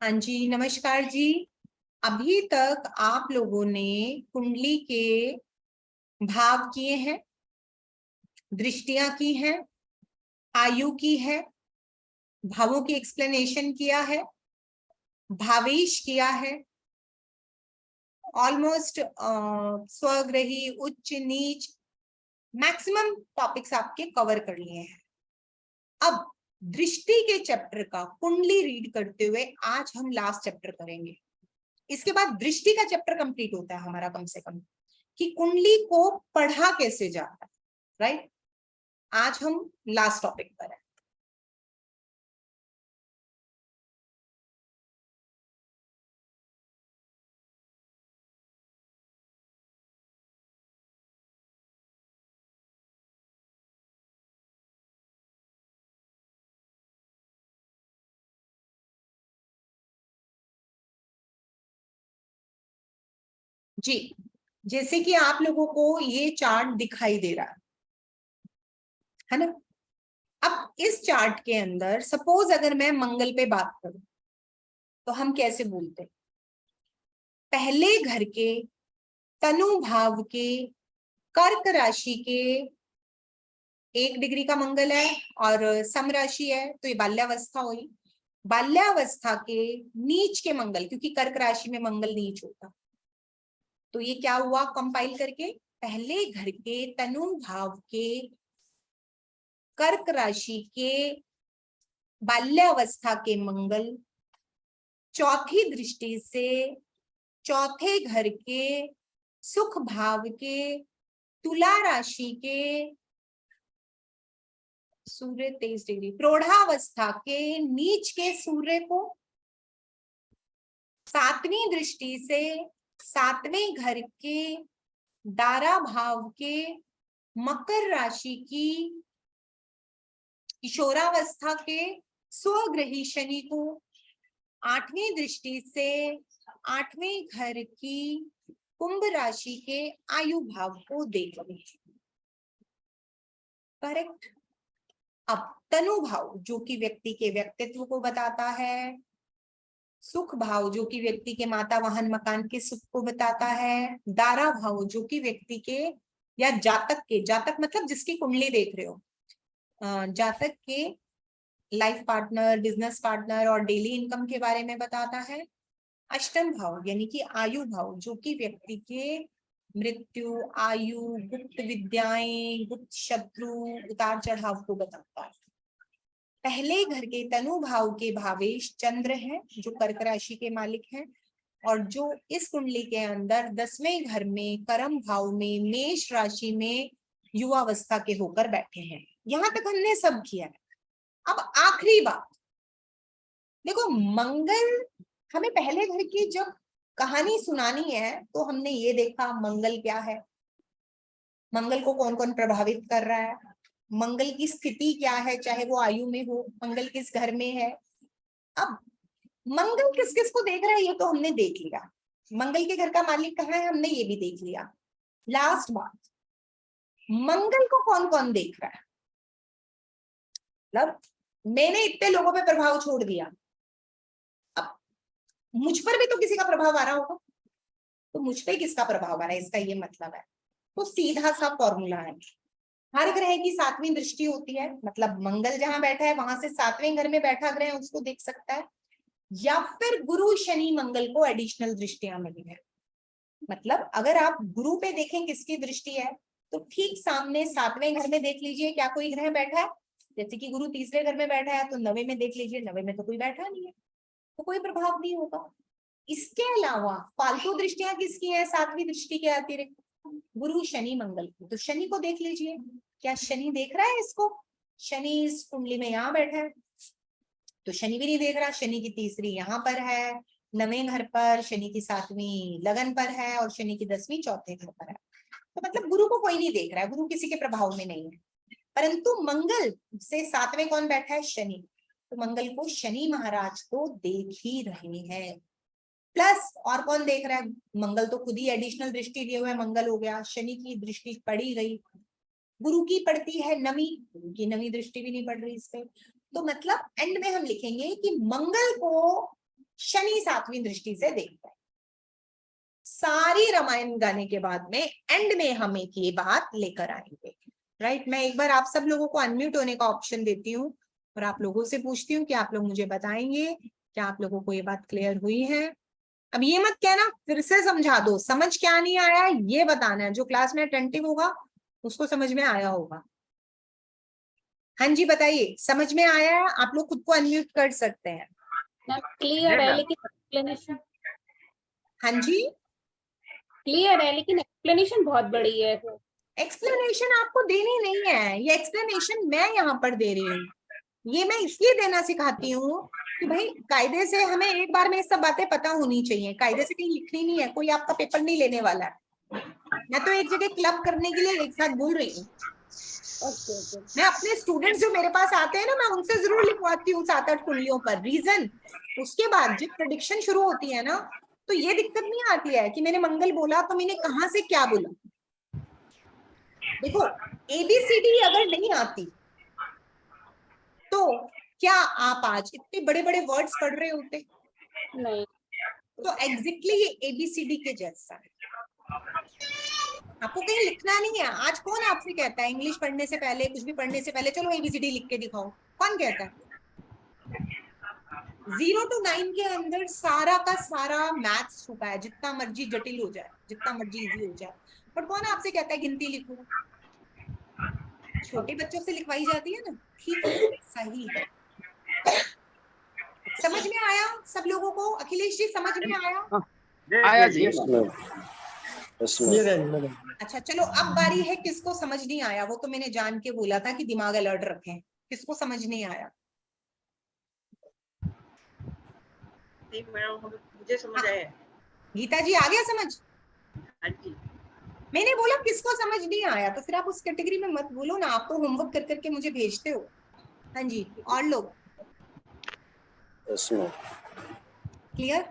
हाँ जी, नमस्कार जी। अभी तक आप लोगों ने कुंडली के भाव किए हैं, दृष्टियां की हैं, आयु की है, भावों की एक्सप्लेनेशन किया है, भावेश किया है, ऑलमोस्ट स्वग्रही, उच्च नीच, मैक्सिमम टॉपिक्स आपके कवर कर लिए हैं। अब दृष्टि के चैप्टर का कुंडली रीड करते हुए आज हम लास्ट चैप्टर करेंगे। इसके बाद दृष्टि का चैप्टर कंप्लीट होता है हमारा, कम से कम कि कुंडली को पढ़ा कैसे जाता है। राइट, आज हम लास्ट टॉपिक पर है। जी, जैसे कि आप लोगों को ये चार्ट दिखाई दे रहा है ना। अब इस चार्ट के अंदर सपोज अगर मैं मंगल पे बात करूं तो हम कैसे बोलते हैं? पहले घर के तनु भाव के कर्क राशि के 1 डिग्री का मंगल है और सम राशि है, तो ये बाल्यावस्था हुई। बाल्यावस्था के नीच के मंगल, क्योंकि कर्क राशि में मंगल नीच होता, तो ये क्या हुआ कंपाइल करके, पहले घर के तनु भाव के कर्क राशि के बाल्यावस्था के मंगल चौथी दृष्टि से चौथे घर के सुख भाव के तुला राशि के सूर्य 23 डिग्री प्रौढ़ावस्था के नीच के सूर्य को सातवीं दृष्टि से सातवें घर के दारा भाव के मकर राशि की किशोरावस्था के स्वग्रही शनि को आठवीं दृष्टि से आठवें घर की कुंभ राशि के आयु भाव को देख रहे। करेक्ट। अब तनु भाव जो कि व्यक्ति के व्यक्तित्व को बताता है, सुख भाव जो कि व्यक्ति के माता वाहन मकान के सुख को बताता है, दारा भाव जो कि व्यक्ति के या जातक के, जातक मतलब जिसकी कुंडली देख रहे हो, जातक के लाइफ पार्टनर, बिजनेस पार्टनर और डेली इनकम के बारे में बताता है। अष्टम भाव यानी कि आयु भाव जो कि व्यक्ति के मृत्यु, आयु, गुप्त विद्याएं, गुप्त शत्रु, उतार चढ़ाव को बताता है। पहले घर के तनु भाव के भावेश चंद्र हैं जो कर्क राशि के मालिक हैं, और जो इस कुंडली के अंदर 10वें घर में कर्म भाव में मेष राशि में युवावस्था के होकर बैठे हैं। यहां तक हमने सब किया है। अब आखिरी बात देखो, मंगल हमें पहले घर की जब कहानी सुनानी है तो हमने ये देखा मंगल क्या है, मंगल को कौन कौन प्रभावित कर रहा है, मंगल की स्थिति क्या है, चाहे वो आयु में हो, मंगल किस घर में है। अब मंगल किस किस को देख रहा है ये तो हमने देख लिया, मंगल के घर का मालिक कहाँ है हमने ये भी देख लिया। लास्ट बात, मंगल को कौन कौन देख रहा है, मतलब मैंने इतने लोगों पे प्रभाव छोड़ दिया, अब मुझ पर भी तो किसी का प्रभाव आ रहा होगा, तो मुझ पे किसका प्रभाव आ रहा है इसका ये मतलब है। तो सीधा सा फॉर्मूला है, हर ग्रह की सातवीं दृष्टि होती है, मतलब मंगल जहां बैठा है वहां से सातवें घर में बैठा ग्रह उसको देख सकता है, या फिर गुरु शनि मंगल को एडिशनल दृष्टियां मिली है। मतलब अगर आप गुरु पे देखें किसकी दृष्टि है, तो ठीक सामने सातवें घर में देख लीजिए क्या कोई ग्रह बैठा है, जैसे कि गुरु तीसरे घर में बैठा है तो नवे में देख लीजिए, नवे में तो कोई बैठा नहीं है, तो कोई प्रभाव नहीं होगा। इसके अलावा फालतू दृष्टियां किसकी है सातवीं दृष्टि के अतिरिक्त, गुरु शनि मंगल की, तो शनि को देख लीजिए, क्या शनि देख रहा है इसको, शनि इस कुंडली में यहाँ बैठा है तो शनि भी नहीं देख रहा, शनि की तीसरी यहाँ पर है नवें घर पर, शनि की सातवीं लगन पर है और शनि की 10वीं चौथे घर पर है, तो मतलब गुरु को कोई नहीं देख रहा है, गुरु किसी के प्रभाव में नहीं है। परंतु मंगल से सातवें कौन बैठा है, शनि, तो मंगल को शनि महाराज को देख ही रहे हैं। प्लस और कौन देख रहा है, मंगल तो खुद ही एडिशनल दृष्टि दिए हुए मंगल हो गया, शनि की दृष्टि पड़ी गई, गुरु की पड़ती है नवी, गुरु की नवी दृष्टि भी नहीं पड़ रही इस पे, तो मतलब एंड में हम लिखेंगे कि मंगल को शनि सातवीं दृष्टि से देखता है। सारी रामायण गाने के बाद में एंड में हम एक ये बात लेकर आएंगे, राइट। मैं एक बार आप सब लोगों को अनम्यूट होने का ऑप्शन देती हूँ और आप लोगों से पूछती हूँ कि आप लोग मुझे बताएंगे क्या आप लोगों को ये बात क्लियर हुई है। अब ये मत कहना फिर से समझा दो, समझ क्या नहीं आया ये बताना है। जो क्लास में अटेंटिव होगा उसको समझ में आया होगा। हाँ जी बताइए, समझ में आया है? आप लोग खुद को अनम्यूट कर सकते हैं। क्लियर है लेकिन एक्सप्लेनेशन, हाँ जी क्लियर है लेकिन एक्सप्लेनेशन बहुत बड़ी है। एक्सप्लेनेशन आपको देनी नहीं है, ये एक्सप्लेनेशन मैं यहाँ पर दे रही हूँ। ये मैं इसलिए देना सिखाती हूँ कि भाई कायदे से हमें एक बार में ये सब बातें पता होनी चाहिए। कायदे से कहीं लिखनी नहीं है, कोई आपका पेपर नहीं लेने वाला है। मैं तो एक जगह क्लब करने के लिए एक साथ बोल रही हूँ। मैं अपने स्टूडेंट्स जो मेरे पास आते हैं ना, मैं उनसे जरूर लिखवाती हूँ 7-8 कुंडलियों पर रीजन। उसके बाद जब प्रेडिक्शन शुरू होती है ना, तो ये दिक्कत नहीं आती है कि मैंने मंगल बोला तो मैंने कहाँ से क्या बोला। देखो एबीसीडी अगर नहीं आती तो क्या आप आज इतने बड़े बड़े वर्ड्स पढ़ रहे होते? नहीं। तो एग्जैक्टली ये एबीसीडी के जैसा है। आपको कहीं लिखना नहीं है। आज कौन आपसे कहता है इंग्लिश पढ़ने से पहले, कुछ भी पढ़ने से पहले, चलो एबीसीडी लिख के दिखाओ? कौन कहता है? 0 to 9 के अंदर सारा का सारा मैथ्स छुपा है। जितना मर्जी जटिल हो जाए, जितना मर्जी इजी हो जाए, बट कौन आपसे कहता है गिनती लिखो? छोटे बच्चों से लिखवाई जाती है ना, ठीक सही है। समझ में आया सब लोगों को? अखिलेश जी समझ में आया? आया जी। अच्छा चलो, अब बारी है किसको समझ नहीं आया। वो तो मैंने जान के बोला था कि दिमाग अलर्ट रखें। किसको समझ नहीं आया? मुझे समझ आया। गीता जी आ गया समझ? हाँ जी। मैंने बोला किसको समझ नहीं आया, तो फिर आप उस कैटेगरी में मत बोलो ना। आप तो होमवर्क कर करके मुझे भेजते हो। हाँ जी और लोग क्लियर?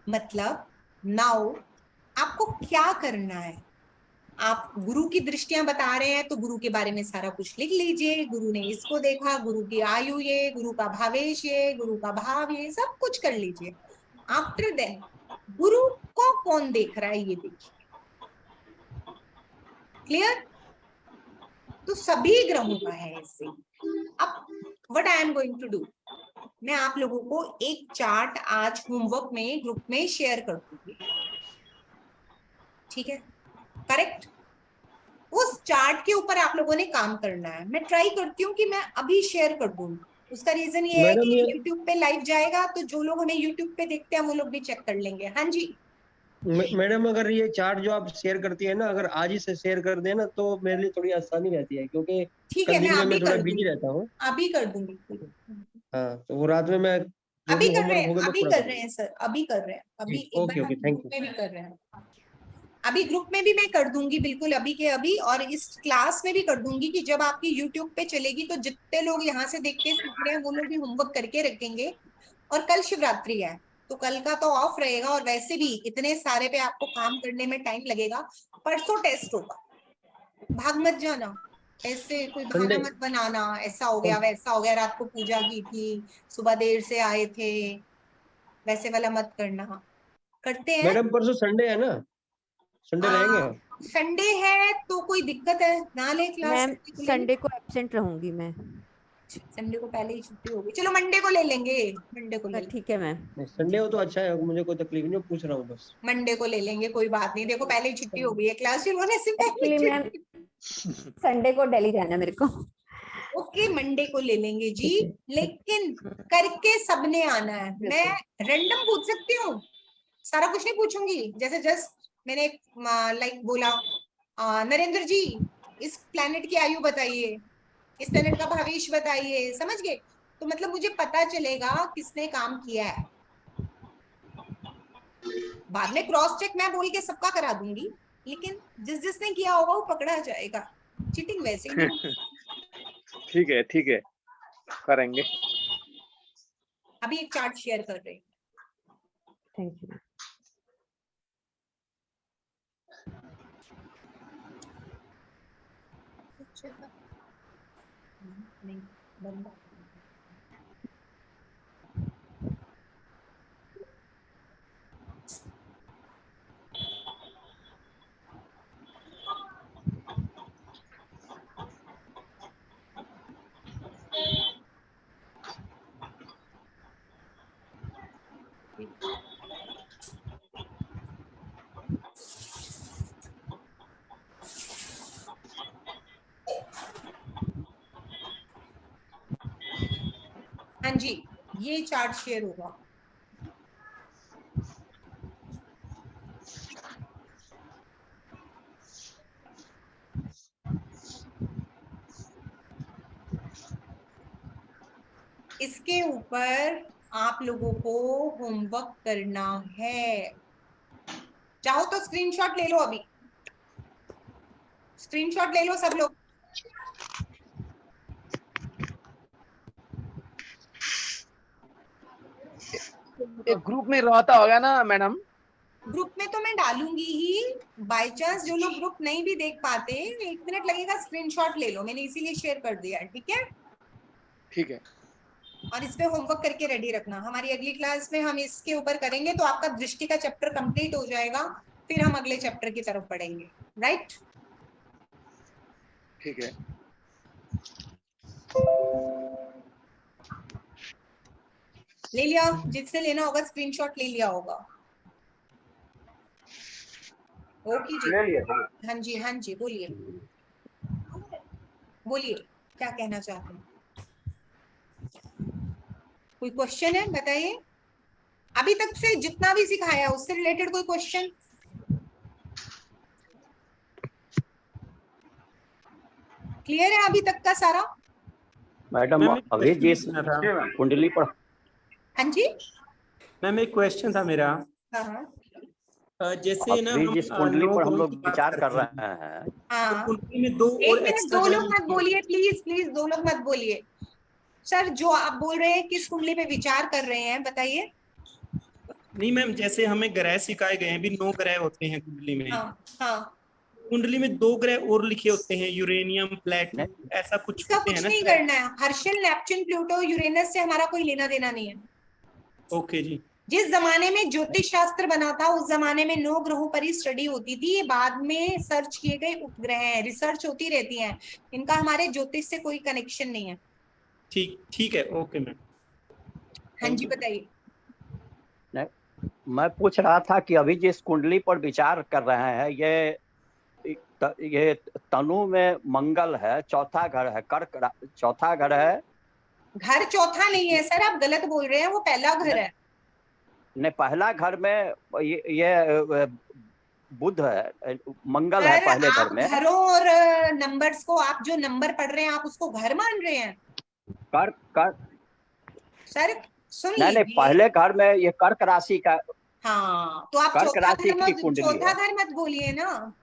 मतलब नाउ आपको क्या करना है? आप गुरु की दृष्टियां बता रहे हैं तो गुरु के बारे में सारा कुछ लिख लीजिए। गुरु ने इसको देखा, गुरु की आयु ये, गुरु का भावेश ये, गुरु का भाव ये, सब कुछ कर लीजिए। आफ्टर देन गुरु को कौन देख रहा है ये देखिए। क्लियर? तो सभी ग्रहों का है इससे। अब what I am going to do, मैं आप लोगों को एक चार्ट आज होमवर्क में ग्रुप में शेयर कर दूंगी, ठीक है? करेक्ट? उस चार्ट के ऊपर आप लोगों ने काम करना है। मैं ट्राई करती हूँ कि मैं अभी शेयर कर दूँ। उसका रीजन ये है कि YouTube पे लाइव जाएगा, तो जो लोग हमें YouTube पे देखते हैं वो लोग भी चेक कर लेंगे। हाँ जी मैडम, अगर ये चार्ट जो आप शेयर करती है ना, अगर आज ही से शेयर कर देना तो मेरे लिए थोड़ी आसानी रहती है, क्योंकि ठीक कल है, मैं दिन में अभी मैं थोड़ा कर बिजी दूंगी, रहता हूँ। अभी कर दूंगी। हाँ, तो वो रात में मैं जो अभी भी कर रहे होमवर्क हैं, होगा मैं अभी पूरा कर रहे करूँगा। हैं सर, अभी कर रहे हैं। अभी ठीक, एक ओके बार ओके, हम थैंक ग्रुप यू। में भी कर रहे हैं। अभी ग्रुप में भी मैं कर दूंगी, बिल्कुल अभी के अभी। और इस क्लास में भी कर दूंगी कि जब आपकी यूट्यूब पे चलेगी तो जितने लोग यहाँ से देख के सीख रहे हैं वो लोग भी होमवर्क करके रखेंगे। और कल शिवरात्रि है तो कल का तो ऑफ रहेगा, और वैसे भी इतने सारे पे आपको काम करने में टाइम लगेगा। परसों टेस्ट होगा, भाग मत जाना। ऐसे कोई बहाना संडे मत बनाना, ऐसा हो गया वैसा हो गया, रात को पूजा की थी, सुबह देर से आए थे, वैसे वाला मत करना। करते हैं? मैडम, परसों संडे है ना? संडे रहेंगे? संडे है तो कोई दिक्कत है ना ले क्लास? मैम संडे को एब्सेंट रहूंगी मैं। संडे को पहले ही छुट्टी होगी, चलो मंडे को ले लेंगे। मंडे को ले लेंगे, ठीक है मैम। नहीं, संडे हो तो अच्छा है, मुझे कोई तकलीफ नहीं, पूछ रहा हूँ बस। मंडे को ले लेंगे, कोई बात नहीं। देखो पहले ही छुट्टी हो गई है, क्लास शुरू होने से पहले एक्चुअली मैम छुट्टी। संडे को दिल्ली जाना है मेरे को। ओके मंडे को ले लेंगे जी, ठीक है। लेकिन करके सबने आना है। मैं रैंडम पूछ सकती हूँ, सारा कुछ नहीं पूछूंगी। जैसे जस्ट मैंने लाइक बोला नरेंद्र जी इस प्लेनेट की आयु बताइए, इस प्लेनेट का भविष्य बताइए, समझ गए? तो मतलब मुझे पता चलेगा किसने काम किया है। बाद में क्रॉस चेक मैं बोल के सबका करा दूंगी, लेकिन जिस जिसने किया होगा वो पकड़ा जाएगा। चीटिंग वैसे ही नहीं। ठीक है करेंगे। अभी एक चार्ट शेयर कर रही हूँ। Thank you. नहीं बंद। हाँ जी, ये चार्ट शेयर होगा। इसके ऊपर आप लोगों को होमवर्क करना है। चाहो तो स्क्रीनशॉट ले लो, अभी स्क्रीनशॉट ले लो सब लोग। एक ग्रुप में रहता होगा ना मैडम? ग्रुप में तो मैं डालूंगी ही, बाय चांस जो लोग ग्रुप नहीं भी देख पाते, 1 मिनट लगेगा, स्क्रीनशॉट ले लो, मैंने इसीलिए शेयर कर दिया है, ठीक है। ठीक है। और इस पे होमवर्क करके रेडी रखना। हमारी अगली क्लास में हम इसके ऊपर करेंगे तो आपका दृष्टि का चैप्टर कंप्लीट हो जाएगा, फिर हम अगले चैप्टर की तरफ बढ़ेंगे, राइट। ठीक है। ले लिया, जिससे लेना होगा स्क्रीनशॉट ले लिया होगा। ओके जी, ले लिया। हाँ जी, हाँ जी, बोलिए बोलिए, क्या कहना चाहते हैं? कोई क्वेश्चन है, बताइए। अभी तक से जितना भी सिखाया उससे रिलेटेड कोई क्वेश्चन? क्लियर है अभी तक का सारा? मैडम मैम, एक अभी क्वेश्चन जिस पूछना था। कुंडली पर हाँ जी, मैम एक क्वेश्चन था मेरा। हाँ हाँ जैसे ना अभी हम जिस कुंडली 9 पर हम ग्रहों लोग की बात विचार कर करते रहे हैं, हैं, तो हाँ। कुंडली में 2 एक और मिनट, एक्स्ट्रा दो ग्रह लोग मत लिखे बोलिए, होते प्लीज प्लीज, दो लोग मत बोलिए। सर, जो आप बोल रहे हैं किस कुंडली पे विचार कर रहे हैं, बताइए। हैं। नहीं मैम, जैसे हमें ग्रह सिखाए गए हैं, भी 9 ग्रह होते हैं कुंडली में। हाँ हाँ, कुंडली में 2 ग्रह और लिखे होते हैं, यूरेनियम, प्लेटो, नहीं ऐसा कुछ इसका होते हैं कुछ ना नहीं ग्रह। करना है। हर्षल, नेपच्यून, प्लूटो, यूरेनस से हमारा कोई लेना देना नहीं है। ओके जी। जिस जमाने में ज्योतिष शास्त्र बना था उस जमाने में 9 ग्रहों पर ही स्टडी होती थी। ये बाद में सर्च किए गए उपग्रह हैं, रिसर्च होती रहती है, इनका हमारे ज्योतिष से कोई कनेक्शन नहीं है। ठीक ठीक है, ओके मैम। हाँ थैंक जी, यू। बताइए। मैं पूछ रहा था कि अभी जिस कुंडली पर विचार कर रहे हैं, ये तनु में मंगल है, चौथा घर है, चौथा घर है। घर चौथा नहीं है सर, आप गलत बोल रहे हैं, वो पहला घर है। ने पहला घर में ये बुध है, मंगल है सर, पहले घर आप में। घरों और नंबर्स को, आप जो नंबर पढ़ रहे हैं आप उसको घर मान रहे हैं। कर कर सर सुन नहीं नहीं, लीजिए। पहले घर में ये कर्क राशि का, हाँ, तो आप कर्क राशि की कुंडली चौथा है। घर मत बोलिए ना।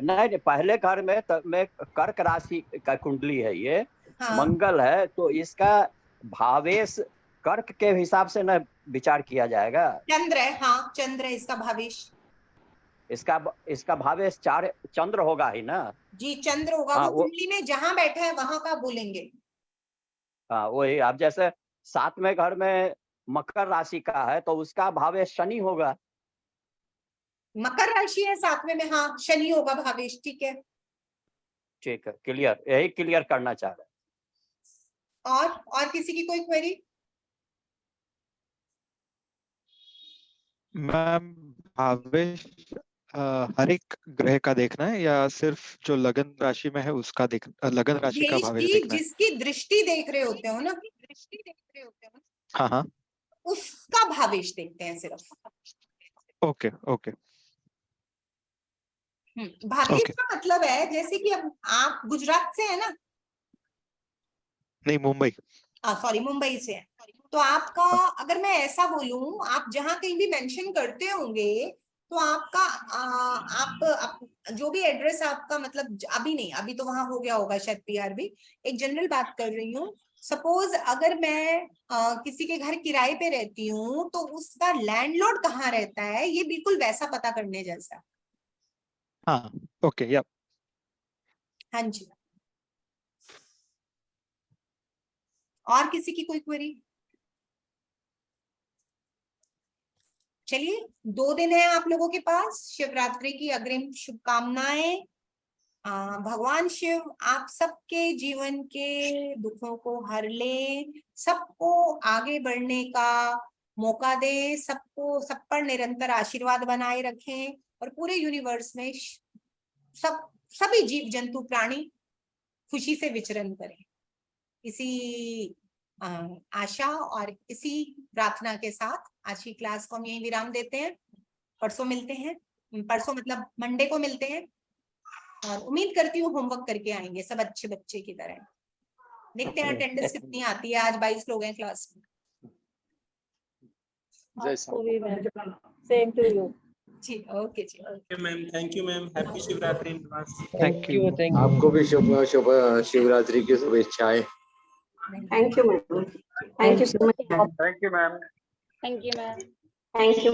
नहीं नहीं, पहले घर में कर्क राशि का कुंडली है ये, हाँ, मंगल है, तो इसका भावेश कर्क के हिसाब से न विचार किया जाएगा। चंद्र है, हाँ चंद्र है इसका भावेश। इसका भावेश 4 चंद्र होगा ही ना। जी, चंद्र होगा। हाँ वो कुंडली में जहां बैठा है वहां का बोलेंगे। हाँ वही। आप जैसे 7वें घर में मकर राशि का है तो उसका भावेश शनि होगा। मकर राशि है 7वें में, हाँ शनि होगा भावेश, ठीक है। ठीक है, क्लियर, यही क्लियर करना चाह रहे हैं। और किसी की कोई क्वेरी? मैम भावेश हर एक ग्रह का देखना है या सिर्फ जो लगन राशि में है उसका लगन राशि का देश भावेश की देखना है? जिसकी दृष्टि देख रहे होते हो ना, हाँ हाँ, उसका भावेश देखते हैं सिर्फ। Okay okay Bhavesh okay. का मतलब है, जैसे कि अब आप गुजरात से है ना? नहीं, मुंबई। सॉरी, मुंबई से है। तो आपका, अगर मैं ऐसा बोलूं, आप जहां कहीं भी मेंशन करते होंगे तो आपका आप जो भी एड्रेस आपका, मतलब अभी नहीं, अभी तो वहां हो गया होगा शायद पीआर भी। एक जनरल बात कर रही हूँ। सपोज अगर मैं किसी के घर किराए पे रहती हूँ तो उसका लैंडलॉर्ड कहाँ रहता है, ये बिल्कुल वैसा पता करने जैसा। हाँ ओके, या हाँ जी, और किसी की कोई क्वेरी? चलिए, 2 दिन है आप लोगों के पास। शिवरात्रि की अग्रिम शुभकामनाएं। भगवान शिव आप सबके जीवन के दुखों को हर ले, सबको आगे बढ़ने का मौका दे, सबको, सब पर निरंतर आशीर्वाद बनाए रखें और पूरे यूनिवर्स में सभी जीव जंतु प्राणी खुशी से विचरण करें। इसी आशा और इसी प्रार्थना के साथ आज की क्लास को हम यहीं विराम देते हैं। परसों मिलते हैं, परसों मतलब मंडे को मिलते हैं, और उम्मीद करती हूँ होमवर्क करके आएंगे सब अच्छे बच्चे की तरह। देखते हैं अटेंडेंस कितनी आती है। आज 22 लोग हैं क्लास में। जय श्री आपको भी मैम, सेम टू यू। जी ओके जी। Ma'am, thank you ma'am, happy Shivratri in advance. Thank you, thank you. आपको भी शुभ शुभ शिवरात्रि की शुभेच्छाएं। Thank you ma'am, thank you so much. Thank you ma'am. Thank you ma'am, thank you.